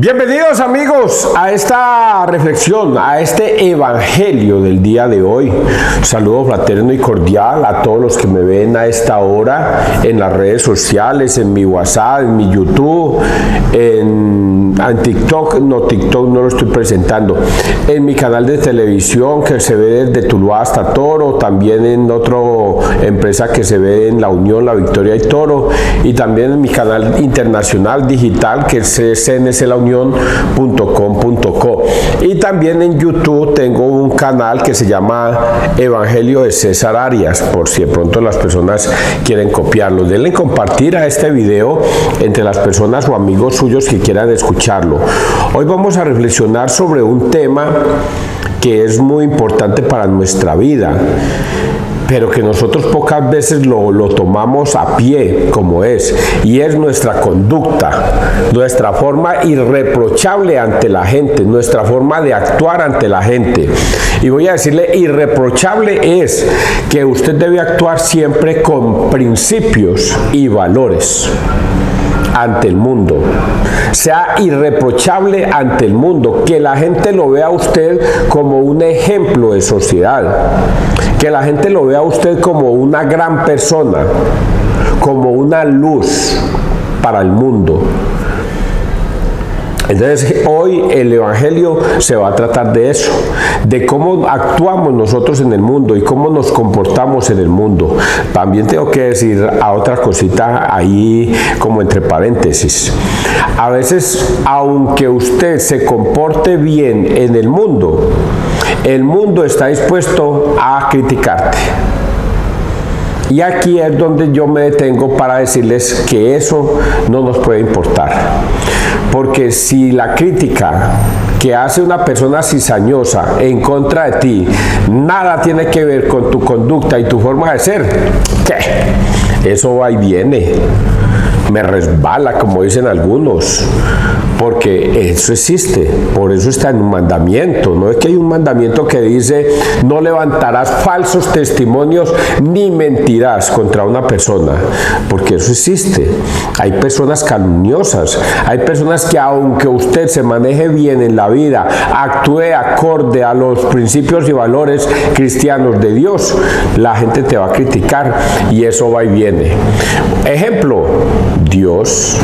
Bienvenidos amigos a esta reflexión, a este evangelio del día de hoy. Saludo fraterno y cordial a todos los que me ven a esta hora en las redes sociales, en mi WhatsApp, en mi YouTube, en TikTok. No, TikTok no lo estoy presentando. En mi canal de televisión que se ve desde Tuluá hasta Toro, también en otra empresa que se ve en La Unión, La Victoria y Toro, y también en mi canal internacional digital que es cnsLaunión.com.co. Y también en YouTube tengo un canal que se llama Evangelio de César Arias, por si de pronto las personas quieren copiarlo. Denle compartir a este video entre las personas o amigos suyos que quieran escucharlo. Hoy vamos a reflexionar sobre un tema que es muy importante para nuestra vida, pero que nosotros pocas veces lo tomamos a pie como es, y es nuestra conducta, nuestra forma irreprochable ante la gente, nuestra forma de actuar ante la gente. Y voy a decirle, irreprochable es que usted debe actuar siempre con principios y valores ante el mundo. Sea irreprochable ante el mundo, que la gente lo vea a usted como un ejemplo de sociedad, que la gente lo vea a usted como una gran persona, como una luz para el mundo. Entonces hoy el evangelio se va a tratar de eso, de cómo actuamos nosotros en el mundo y cómo nos comportamos en el mundo. También tengo que decir a otra cosita ahí como entre paréntesis. A veces, aunque usted se comporte bien en el mundo está dispuesto a criticarte. Y aquí es donde yo me detengo para decirles que eso no nos puede importar. Porque si la crítica que hace una persona cizañosa en contra de ti nada tiene que ver con tu conducta y tu forma de ser, ¿qué? Eso va y viene, me resbala, como dicen algunos, porque eso existe, por eso está en un mandamiento. No es que hay un mandamiento que dice no levantarás falsos testimonios ni mentirás contra una persona, porque eso existe. Hay personas calumniosas, hay personas que aunque usted se maneje bien en la vida, actúe acorde a los principios y valores cristianos de Dios, la gente te va a criticar y eso va y viene. Ejemplo, Dios,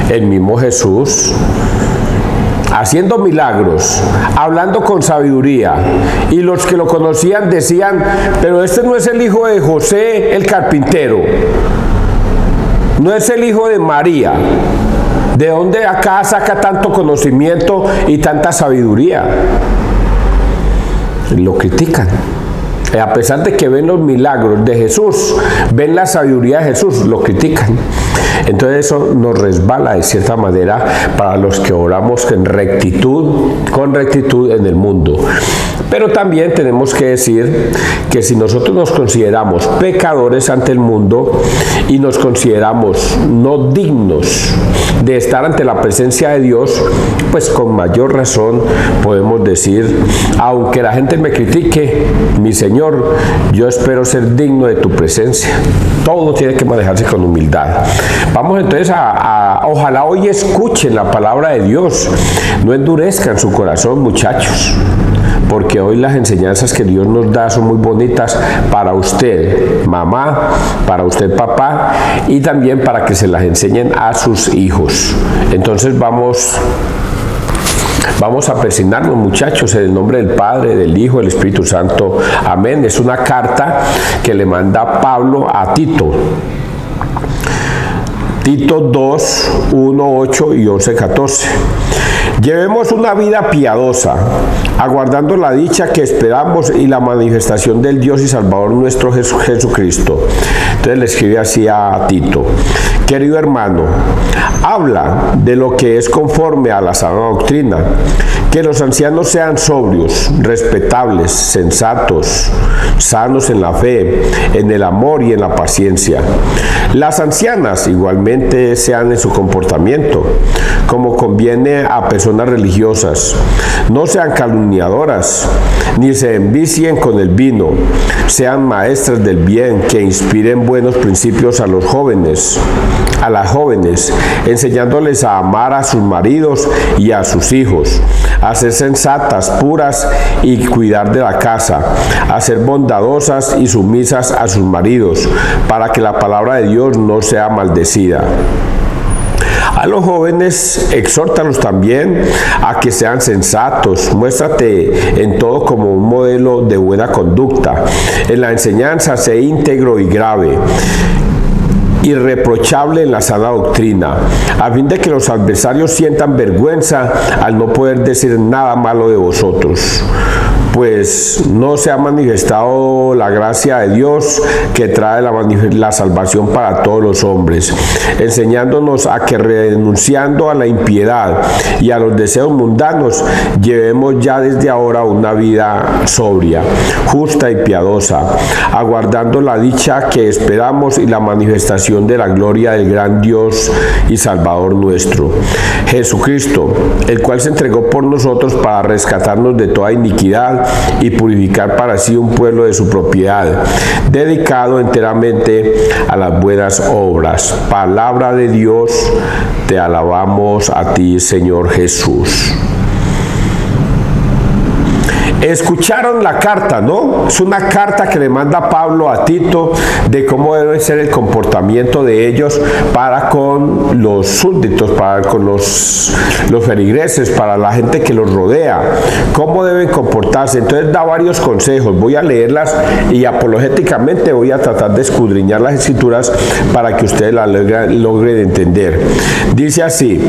el mismo Jesús, haciendo milagros, hablando con sabiduría, y los que lo conocían decían, pero este no es el hijo de José el carpintero, no es el hijo de María. ¿De dónde acá saca tanto conocimiento y tanta sabiduría? Lo critican. A pesar de que ven los milagros de Jesús, ven la sabiduría de Jesús, lo critican. Entonces eso nos resbala de cierta manera para los que oramos con rectitud en el mundo. Pero también tenemos que decir que si nosotros nos consideramos pecadores ante el mundo y nos consideramos no dignos de estar ante la presencia de Dios, pues con mayor razón podemos decir, aunque la gente me critique, mi Señor, yo espero ser digno de tu presencia. Todo tiene que manejarse con humildad. Vamos entonces ojalá hoy escuchen la palabra de Dios, no endurezcan su corazón, muchachos, porque hoy las enseñanzas que Dios nos da son muy bonitas para usted, mamá, para usted, papá, y también para que se las enseñen a sus hijos. Entonces vamos a persignarnos, muchachos, en el nombre del Padre, del Hijo, del Espíritu Santo. Amén. Es una carta que le manda Pablo a Tito. Tito 2, 1, 8 y 11, 14. Llevemos una vida piadosa, aguardando la dicha que esperamos y la manifestación del Dios y Salvador nuestro Jesucristo. Entonces le escribe así a Tito: querido hermano, habla de lo que es conforme a la sana doctrina, que los ancianos sean sobrios, respetables, sensatos, sanos en la fe, en el amor y en la paciencia. Las ancianas igualmente sean en su comportamiento, como conviene a personas religiosas. No sean calumniadoras, ni se envicien con el vino. Sean maestras del bien, que inspiren buenos principios a los jóvenes, a las jóvenes, enseñándoles a amar a sus maridos y a sus hijos, a ser sensatas, puras y cuidar de la casa, a ser bondadosas y sumisas a sus maridos, para que la palabra de Dios no sea maldecida. A los jóvenes, exhórtalos también a que sean sensatos. Muéstrate en todo como un modelo de buena conducta. En la enseñanza, sé íntegro y grave, irreprochable en la sana doctrina, a fin de que los adversarios sientan vergüenza al no poder decir nada malo de vosotros. Pues no se ha manifestado la gracia de Dios, que trae la salvación para todos los hombres, enseñándonos a que, renunciando a la impiedad y a los deseos mundanos, llevemos ya desde ahora una vida sobria, justa y piadosa, aguardando la dicha que esperamos y la manifestación de la gloria del gran Dios y Salvador nuestro, Jesucristo, el cual se entregó por nosotros para rescatarnos de toda iniquidad y purificar para sí un pueblo de su propiedad, dedicado enteramente a las buenas obras. Palabra de Dios, te alabamos a ti, Señor Jesús. Escucharon la carta, ¿no? Es una carta que le manda Pablo a Tito de cómo debe ser el comportamiento de ellos para con los súbditos, para con los feligreses, para la gente que los rodea, cómo deben comportarse. Entonces da varios consejos. Voy a leerlas y apologéticamente voy a tratar de escudriñar las escrituras para que ustedes las logren entender. Dice así: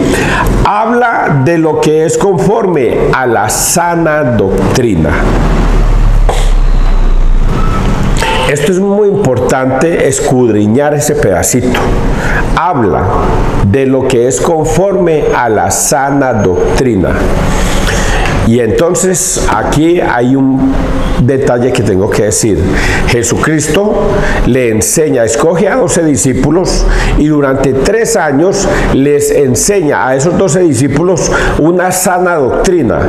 habla de lo que es conforme a la sana doctrina. Esto es muy importante, escudriñar ese pedacito. Habla de lo que es conforme a la sana doctrina. Y entonces aquí hay un detalle que tengo que decir. Jesucristo le enseña, escoge a 12 discípulos y durante 3 años les enseña a esos 12 discípulos una sana doctrina.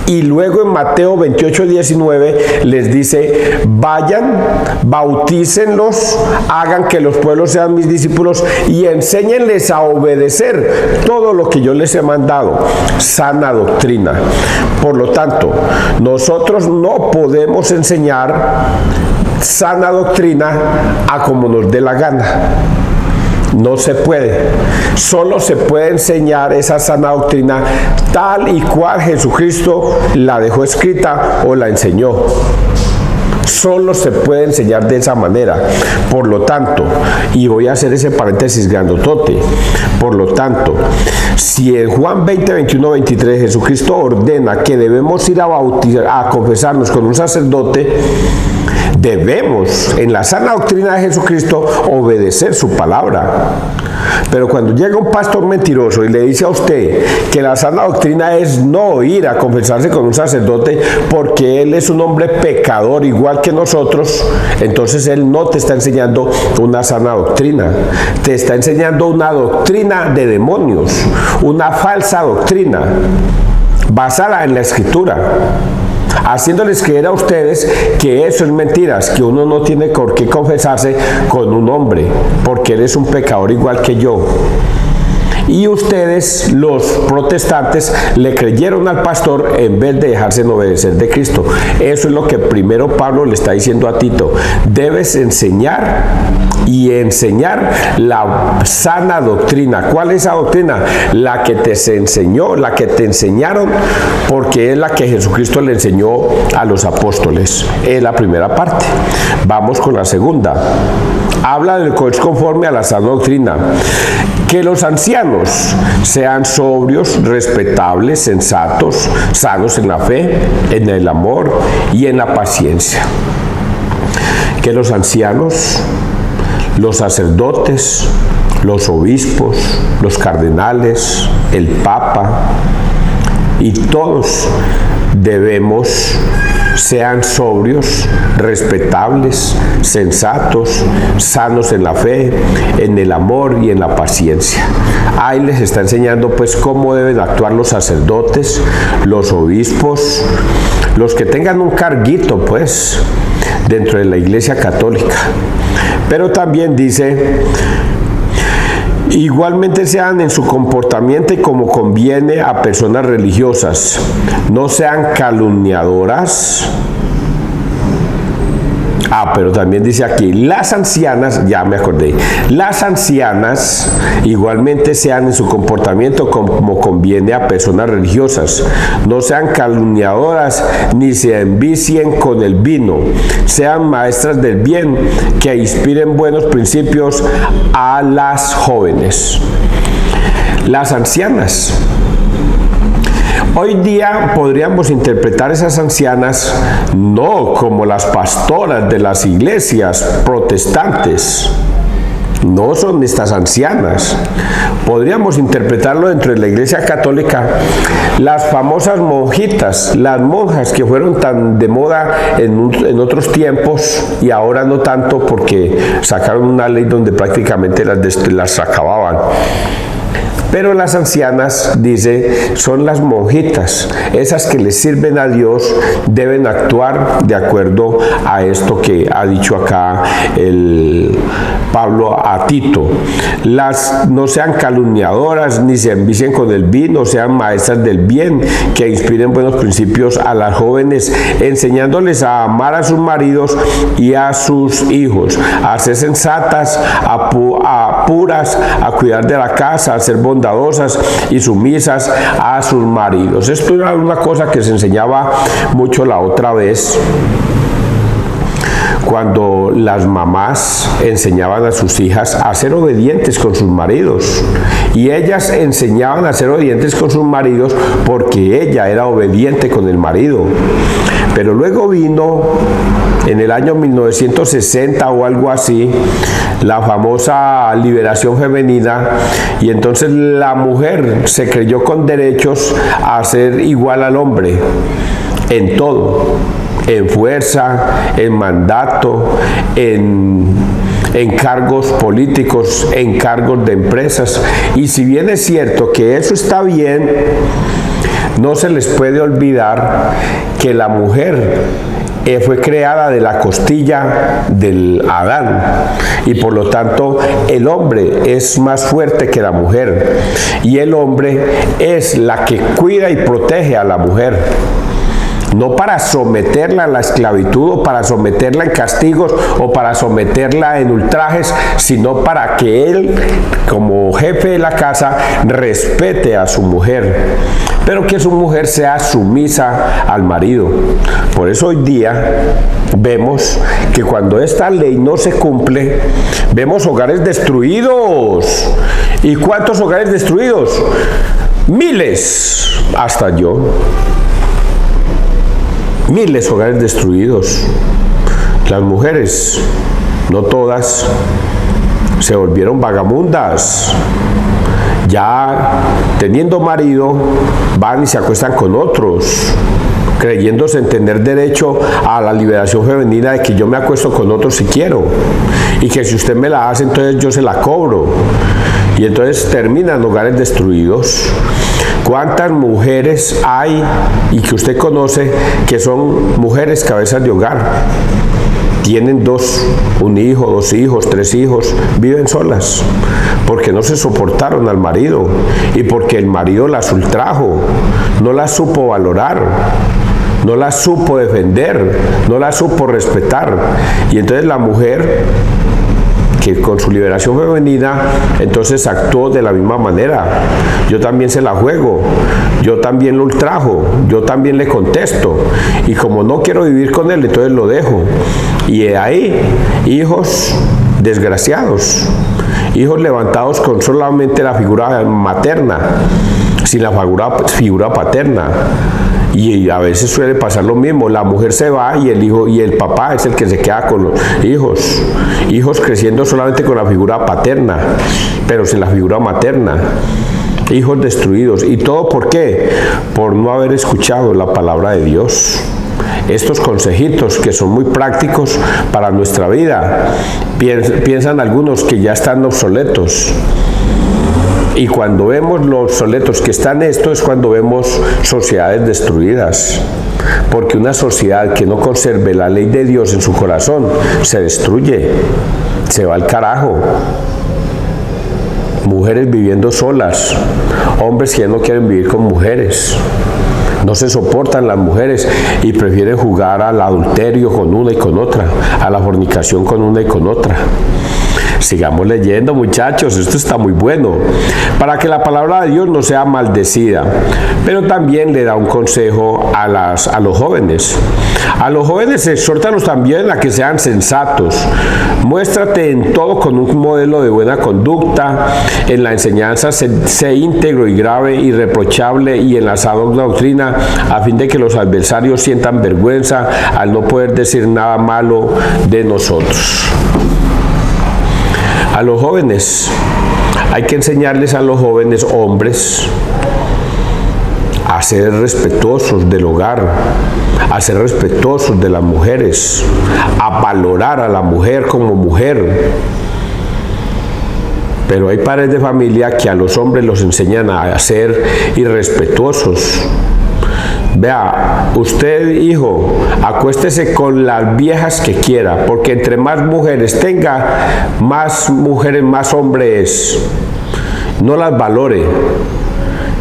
Y luego en Mateo 28:19 les dice: vayan, bautícenlos, hagan que los pueblos sean mis discípulos y enséñenles a obedecer todo lo que yo les he mandado. Sana doctrina. Por lo tanto, nosotros no podemos enseñar sana doctrina a como nos dé la gana. No se puede. Solo se puede enseñar esa sana doctrina tal y cual Jesucristo la dejó escrita o la enseñó. Solo se puede enseñar de esa manera. Por lo tanto, y voy a hacer ese paréntesis grandotote, por lo tanto, si en Juan 20, 21, 23 Jesucristo ordena que debemos ir a bautizar, a confesarnos con un sacerdote, debemos, en la sana doctrina de Jesucristo, obedecer su palabra. Pero cuando llega un pastor mentiroso y le dice a usted que la sana doctrina es no ir a confesarse con un sacerdote porque él es un hombre pecador igual que nosotros, entonces él no te está enseñando una sana doctrina, te está enseñando una doctrina de demonios, una falsa doctrina basada en la Escritura, haciéndoles creer a ustedes que eso es mentiras, que uno no tiene por qué confesarse con un hombre, porque él es un pecador igual que yo. Y ustedes, los protestantes, le creyeron al pastor en vez de dejarse obedecer de Cristo. Eso es lo que primero Pablo le está diciendo a Tito. Debes enseñar y enseñar la sana doctrina. ¿Cuál es esa doctrina? La que te se enseñó, la que te enseñaron, porque es la que Jesucristo le enseñó a los apóstoles. Es la primera parte. Vamos con la segunda. Habla del que es conforme a la sana doctrina. Que los ancianos sean sobrios, respetables, sensatos, sanos en la fe, en el amor y en la paciencia. Que los ancianos, los sacerdotes, los obispos, los cardenales, el papa y todos debemos sean sobrios, respetables, sensatos, sanos en la fe, en el amor y en la paciencia. Ahí les está enseñando pues cómo deben actuar los sacerdotes, los obispos, los que tengan un carguito pues dentro de la Iglesia Católica. Pero también dice: igualmente sean en su comportamiento y como conviene a personas religiosas, no sean calumniadoras. Pero también dice aquí, las ancianas, ya me acordé, las ancianas igualmente sean en su comportamiento como conviene a personas religiosas, no sean calumniadoras ni se envicien con el vino, sean maestras del bien, que inspiren buenos principios a las jóvenes. Las ancianas. Hoy día podríamos interpretar esas ancianas no como las pastoras de las iglesias protestantes. No son estas ancianas. Podríamos interpretarlo dentro de la Iglesia Católica. Las famosas monjitas, las monjas que fueron tan de moda en otros tiempos y ahora no tanto porque sacaron una ley donde prácticamente las acababan. Pero las ancianas, dice, son las monjitas, esas que le sirven a Dios, deben actuar de acuerdo a esto que ha dicho acá el Pablo a Tito. No sean calumniadoras, ni se envicien con el vino, sean maestras del bien, que inspiren buenos principios a las jóvenes, enseñándoles a amar a sus maridos y a sus hijos, a ser sensatas, a puras, a cuidar de la casa, a ser bondadosas y sumisas a sus maridos. Esto era una cosa que se enseñaba mucho la otra vez, cuando las mamás enseñaban a sus hijas a ser obedientes con sus maridos. Y ellas enseñaban a ser obedientes con sus maridos porque ella era obediente con el marido. Pero luego vino, en el año 1960 o algo así, la famosa liberación femenina, y entonces la mujer se creyó con derechos a ser igual al hombre en todo, en fuerza, en mandato, en cargos políticos, en cargos de empresas. Y si bien es cierto que eso está bien, no se les puede olvidar que la mujer fue creada de la costilla del Adán y por lo tanto el hombre es más fuerte que la mujer y el hombre es la que cuida y protege a la mujer. No para someterla a la esclavitud o para someterla en castigos o para someterla en ultrajes, sino para que él, como jefe de la casa, respete a su mujer, pero que su mujer sea sumisa al marido. Por eso hoy día vemos que cuando esta ley no se cumple, vemos hogares destruidos. ¿Y cuántos hogares destruidos? Miles, hasta yo. Miles de hogares destruidos. Las mujeres, no todas, se volvieron vagabundas. Ya teniendo marido, van y se acuestan con otros, creyéndose en tener derecho a la liberación femenina de que yo me acuesto con otros si quiero. Y que si usted me la hace, entonces yo se la cobro. Y entonces terminan hogares destruidos. ¿Cuántas mujeres hay y que usted conoce que son mujeres cabezas de hogar? Tienen un hijo, 2 hijos, 3 hijos, viven solas porque no se soportaron al marido y porque el marido las ultrajo, no las supo valorar, no las supo defender, no las supo respetar. Y entonces la mujer, que con su liberación femenina, entonces actuó de la misma manera. Yo también se la juego, yo también lo ultrajo, yo también le contesto, y como no quiero vivir con él, entonces lo dejo. Y de ahí, hijos desgraciados, hijos levantados con solamente la figura materna, sin la figura paterna. Y a veces suele pasar lo mismo, la mujer se va y el hijo y el papá es el que se queda con los hijos creciendo solamente con la figura paterna, pero sin la figura materna, hijos destruidos. ¿Y todo por qué? Por no haber escuchado la palabra de Dios. estos consejitos que son muy prácticos para nuestra vida. Piensan algunos que ya están obsoletos. Y cuando vemos los obsoletos que están esto es cuando vemos sociedades destruidas. Porque una sociedad que no conserve la ley de Dios en su corazón se destruye, se va al carajo. Mujeres viviendo solas, hombres que ya no quieren vivir con mujeres. No se soportan las mujeres y prefieren jugar al adulterio con una y con otra, a la fornicación con una y con otra. Sigamos leyendo, muchachos, esto está muy bueno, para que la palabra de Dios no sea maldecida. Pero también le da un consejo a los jóvenes. A los jóvenes exhórtalos también a que sean sensatos. Muéstrate en todo con un modelo de buena conducta. En la enseñanza sé íntegro y grave, irreprochable y en la sana doctrina, a fin de que los adversarios sientan vergüenza al no poder decir nada malo de nosotros. A los jóvenes, hay que enseñarles a los jóvenes hombres a ser respetuosos del hogar, a ser respetuosos de las mujeres, a valorar a la mujer como mujer. Pero hay padres de familia que a los hombres los enseñan a ser irrespetuosos. Vea, usted, hijo, acuéstese con las viejas que quiera, porque entre más mujeres tenga, más mujeres, más hombres. No las valore.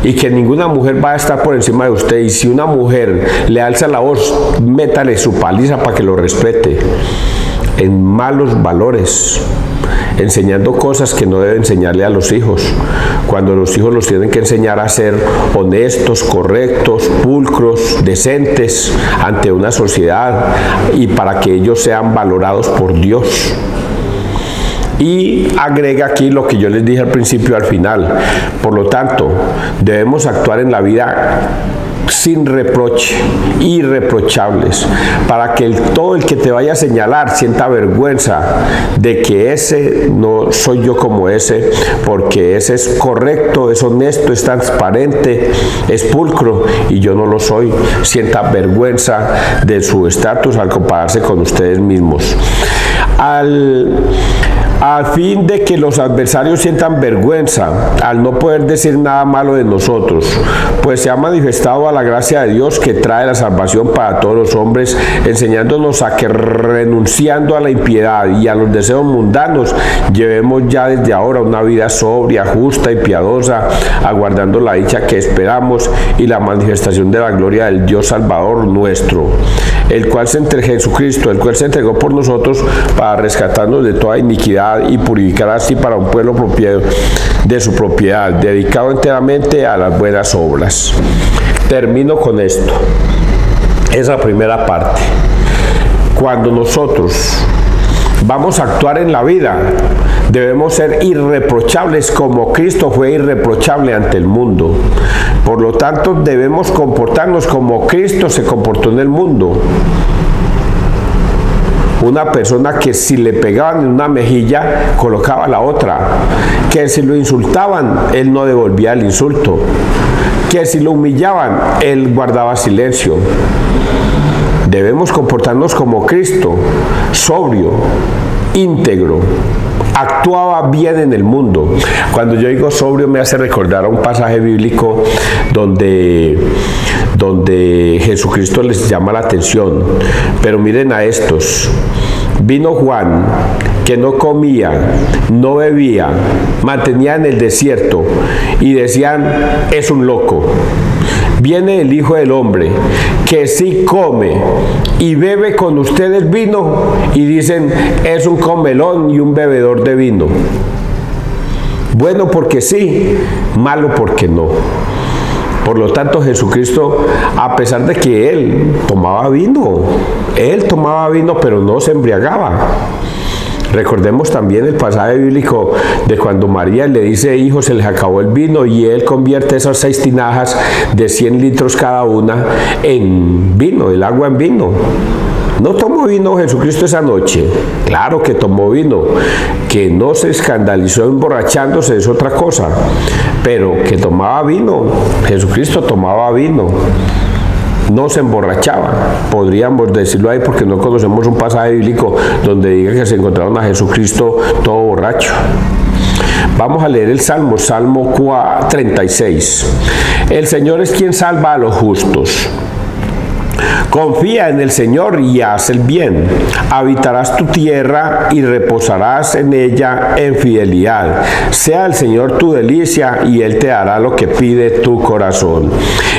Y que ninguna mujer va a estar por encima de usted. Y si una mujer le alza la voz, métale su paliza para que lo respete. En malos valores, enseñando cosas que no debe enseñarle a los hijos, cuando los hijos los tienen que enseñar a ser honestos, correctos, pulcros, decentes ante una sociedad y para que ellos sean valorados por Dios. Y agrega aquí lo que yo les dije al principio y al final. Por lo tanto, debemos actuar en la vida sin reproche, irreprochables, para que todo el que te vaya a señalar sienta vergüenza de que ese no soy yo como ese, porque ese es correcto, es honesto, es transparente, es pulcro y yo no lo soy. Sienta vergüenza de su estatus al compararse con ustedes mismos. A fin de que los adversarios sientan vergüenza al no poder decir nada malo de nosotros, pues se ha manifestado a la gracia de Dios que trae la salvación para todos los hombres, enseñándonos a que renunciando a la impiedad y a los deseos mundanos, llevemos ya desde ahora una vida sobria, justa y piadosa, aguardando la dicha que esperamos y la manifestación de la gloria del Dios Salvador nuestro, el cual se entregó por nosotros para rescatarnos de toda iniquidad y purificar así para un pueblo de su propiedad, dedicado enteramente a las buenas obras. Termino con esto. Esa primera parte. Cuando nosotros vamos a actuar en la vida, debemos ser irreprochables como Cristo fue irreprochable ante el mundo. Por lo tanto, debemos comportarnos como Cristo se comportó en el mundo. Una persona que si le pegaban en una mejilla, colocaba la otra. Que si lo insultaban, él no devolvía el insulto. Que si lo humillaban, él guardaba silencio. Debemos comportarnos como Cristo, sobrio, íntegro. Actuaba bien en el mundo. Cuando yo digo sobrio me hace recordar a un pasaje bíblico donde Jesucristo les llama la atención. Pero miren a estos. Vino Juan, que no comía, no bebía, mantenía en el desierto y decían, es un loco. Viene el Hijo del Hombre, que sí come y bebe con ustedes vino, y dicen, es un comelón y un bebedor de vino. Bueno porque sí, malo porque no. Por lo tanto, Jesucristo, a pesar de que Él tomaba vino, pero no se embriagaba. Recordemos también el pasaje bíblico de cuando María le dice, hijo, se les acabó el vino, y Él convierte esas 6 tinajas de 100 litros cada una en vino, el agua en vino. ¿No tomó vino Jesucristo esa noche? Claro que tomó vino. Que no se escandalizó emborrachándose es otra cosa. Pero que tomaba vino, Jesucristo tomaba vino. no se emborrachaba. Podríamos decirlo ahí porque no conocemos un pasaje bíblico donde diga que se encontraron a Jesucristo todo borracho. Vamos a leer el Salmo 36. El Señor es quien salva a los justos. Confía en el Señor y haz el bien. Habitarás tu tierra y reposarás en ella en fidelidad. Sea el Señor tu delicia y Él te dará lo que pide tu corazón.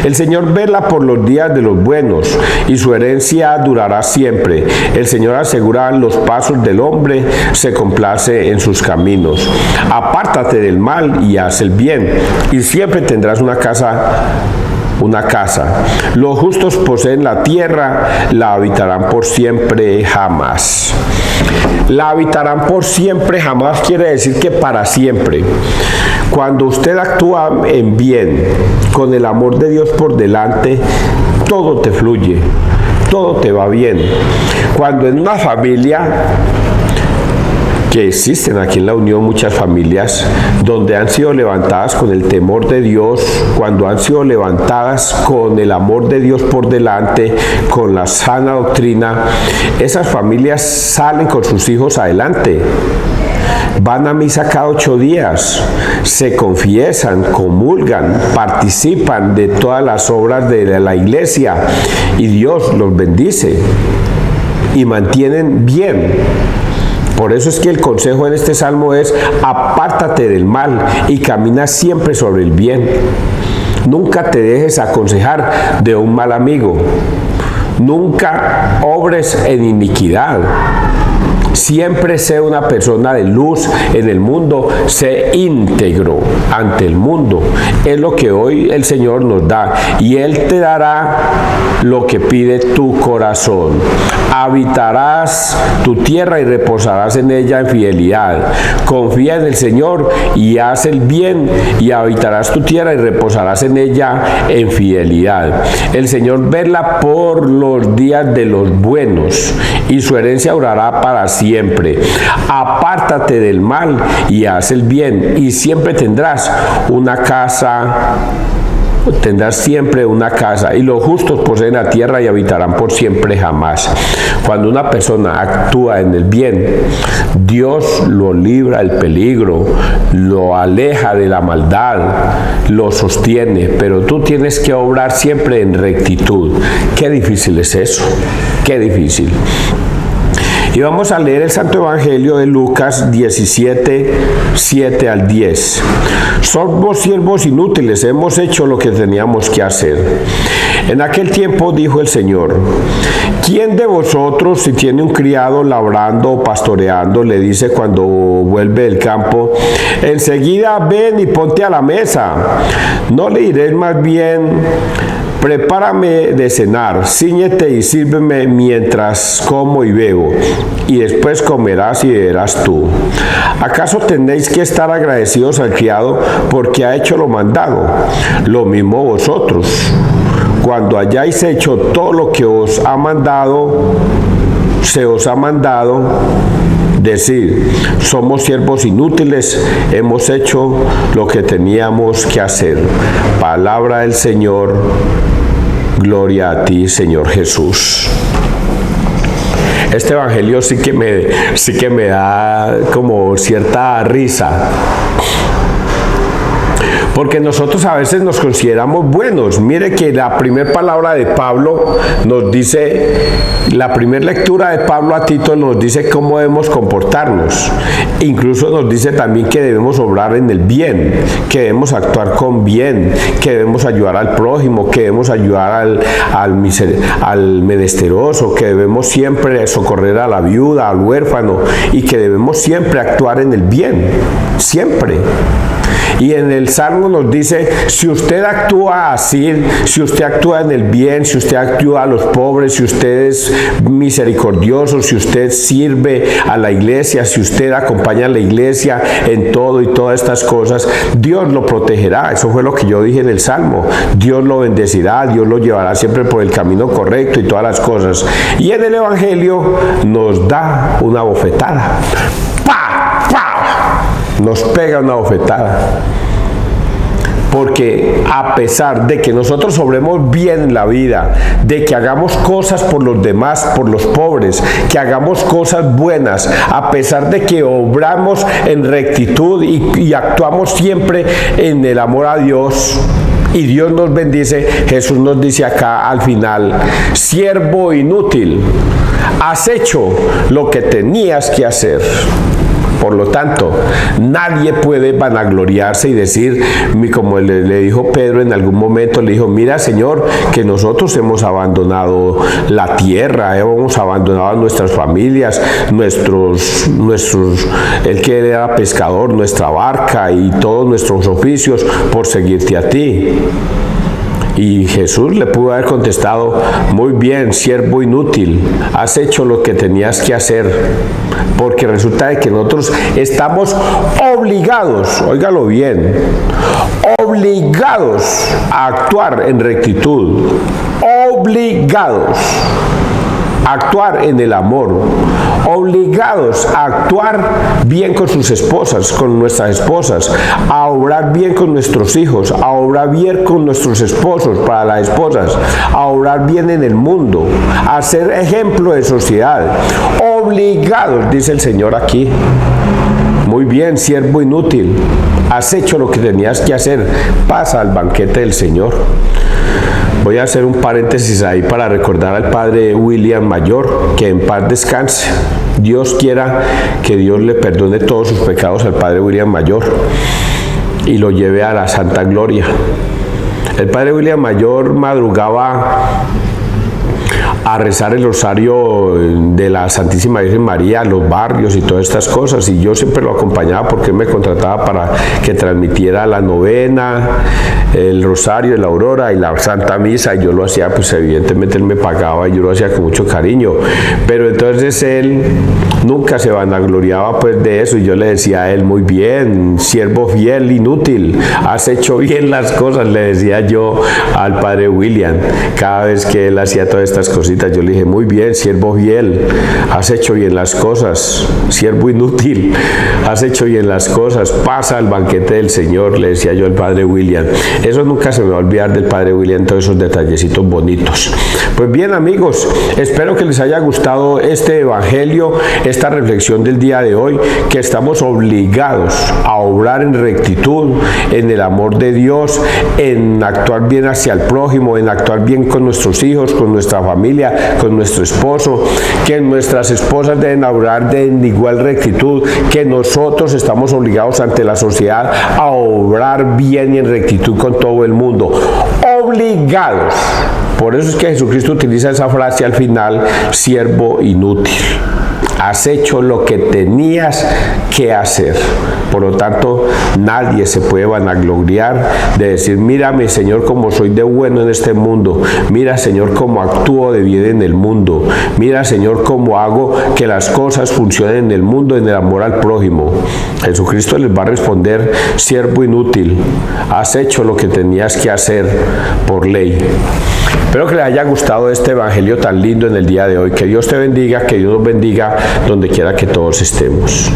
El Señor vela por los días de los buenos y su herencia durará siempre. El Señor asegura los pasos del hombre, se complace en sus caminos. Apártate del mal y haz el bien, y siempre tendrás una casa. Los justos poseen la tierra, la habitarán por siempre jamás. La habitarán por siempre jamás quiere decir que para siempre. Cuando usted actúa en bien, con el amor de Dios por delante, todo te fluye, todo te va bien. Cuando en una familia, que existen aquí en la Unión muchas familias donde han sido levantadas con el temor de Dios, cuando han sido levantadas con el amor de Dios por delante, con la sana doctrina, esas familias salen con sus hijos adelante. Van a misa cada 8 días, se confiesan, comulgan, participan de todas las obras de la iglesia y Dios los bendice y mantienen bien. Por eso es que el consejo en este salmo es: apártate del mal y camina siempre sobre el bien. Nunca te dejes aconsejar de un mal amigo. Nunca obres en iniquidad. Siempre sé una persona de luz en el mundo, sé íntegro ante el mundo. Es lo que hoy el Señor nos da y Él te dará lo que pide tu corazón. Habitarás tu tierra y reposarás en ella en fidelidad. Confía en el Señor y haz el bien, y habitarás tu tierra y reposarás en ella en fidelidad. El Señor vela por los días de los buenos y su herencia durará para siempre. Apártate del mal y haz el bien, y siempre tendrás una casa. Tendrás siempre una casa, y los justos poseen la tierra y habitarán por siempre jamás. Cuando una persona actúa en el bien, Dios lo libra del peligro, lo aleja de la maldad, lo sostiene, pero tú tienes que obrar siempre en rectitud. Qué difícil es eso, qué difícil. Y vamos a leer el Santo Evangelio de Lucas 17, 7 al 10. Somos siervos inútiles, hemos hecho lo que teníamos que hacer. En aquel tiempo dijo el Señor: ¿quién de vosotros, si tiene un criado labrando o pastoreando, le dice cuando vuelve del campo: enseguida ven y ponte a la mesa? ¿No le diréis más bien: prepárame de cenar, cíñete y sírveme mientras como y bebo, y después comerás y beberás tú? ¿Acaso tenéis que estar agradecidos al criado porque ha hecho lo mandado? Lo mismo vosotros. Cuando hayáis hecho todo lo que os ha mandado, decir: somos siervos inútiles, hemos hecho lo que teníamos que hacer. Palabra del Señor. Gloria a ti, Señor Jesús. Este evangelio sí que me da como cierta risa, porque nosotros a veces nos consideramos buenos. Mire que la primera palabra de Pablo nos dice, la primera lectura de Pablo a Tito nos dice cómo debemos comportarnos. Incluso nos dice también que debemos obrar en el bien, que debemos actuar con bien, que debemos ayudar al prójimo, que debemos ayudar al menesteroso, que debemos siempre socorrer a la viuda, al huérfano, y que debemos siempre actuar en el bien, siempre. Y en el Salmo nos dice: si usted actúa así, si usted actúa en el bien, si usted actúa a los pobres, si usted es misericordioso, si usted sirve a la iglesia, si usted acompaña a la iglesia en todo y todas estas cosas, Dios lo protegerá. Eso fue lo que yo dije en el Salmo. Dios lo bendecirá, Dios lo llevará siempre por el camino correcto y todas las cosas. Y en el Evangelio nos da una bofetada. ¡Pah! ¡Pah! Nos pega una bofetada. porque a pesar de que nosotros obremos bien en la vida, de que hagamos cosas por los demás, por los pobres, que hagamos cosas buenas, a pesar de que obramos en rectitud y actuamos siempre en el amor a Dios, y Dios nos bendice, Jesús nos dice acá al final: siervo inútil, has hecho lo que tenías que hacer. Por lo tanto, nadie puede vanagloriarse y decir, como le dijo Pedro en algún momento, le dijo: mira, Señor, que nosotros hemos abandonado la tierra, hemos abandonado nuestras familias, el que era pescador, nuestra barca y todos nuestros oficios por seguirte a ti. Y Jesús le pudo haber contestado: muy bien, siervo inútil, has hecho lo que tenías que hacer. Porque resulta de que nosotros estamos obligados, óigalo bien, obligados a actuar en rectitud, obligados a actuar en el amor, obligados a actuar bien con sus esposas, con nuestras esposas, a obrar bien con nuestros hijos, a obrar bien con nuestros esposos, para las esposas, a obrar bien en el mundo, a ser ejemplo de sociedad. Obligados, dice el Señor aquí. Muy bien, siervo inútil, has hecho lo que tenías que hacer, pasa al banquete del Señor. Voy a hacer un paréntesis ahí para recordar al padre William Mayor, que en paz descanse. Dios quiera que Dios le perdone todos sus pecados al padre William Mayor y lo lleve a la santa gloria. El padre William Mayor madrugaba a rezar el rosario de la Santísima Virgen María, los barrios y todas estas cosas, y yo siempre lo acompañaba porque él me contrataba para que transmitiera la novena, el rosario, la aurora y la Santa Misa, y yo lo hacía, pues evidentemente él me pagaba y yo lo hacía con mucho cariño, pero entonces él nunca se vanagloriaba pues de eso, y yo le decía a él: muy bien, siervo fiel, inútil, has hecho bien las cosas, le decía yo al padre William, cada vez que él hacía todas estas cositas, yo le dije: muy bien, siervo fiel, has hecho bien las cosas, siervo inútil, has hecho bien las cosas, pasa al banquete del Señor, le decía yo al padre William. Eso nunca se me va a olvidar del padre William, todos esos detallecitos bonitos. Pues bien, amigos, espero que les haya gustado este evangelio, esta reflexión del día de hoy, que estamos obligados a obrar en rectitud, en el amor de Dios, en actuar bien hacia el prójimo, en actuar bien con nuestros hijos, con nuestra familia, con nuestro esposo, que nuestras esposas deben obrar en igual rectitud, que nosotros estamos obligados ante la sociedad a obrar bien y en rectitud con todo el mundo, obligados. Por eso es que Jesucristo utiliza esa frase al final: siervo inútil, has hecho lo que tenías que hacer. Por lo tanto, nadie se puede vanagloriar de decir: mírame, Señor, cómo soy de bueno en este mundo, mira, Señor, cómo actúo de bien en el mundo, mira, Señor, cómo hago que las cosas funcionen en el mundo, en el amor al prójimo. Jesucristo les va a responder: siervo inútil, has hecho lo que tenías que hacer por ley. Espero que les haya gustado este evangelio tan lindo en el día de hoy. Que Dios te bendiga, que Dios nos bendiga donde quiera que todos estemos.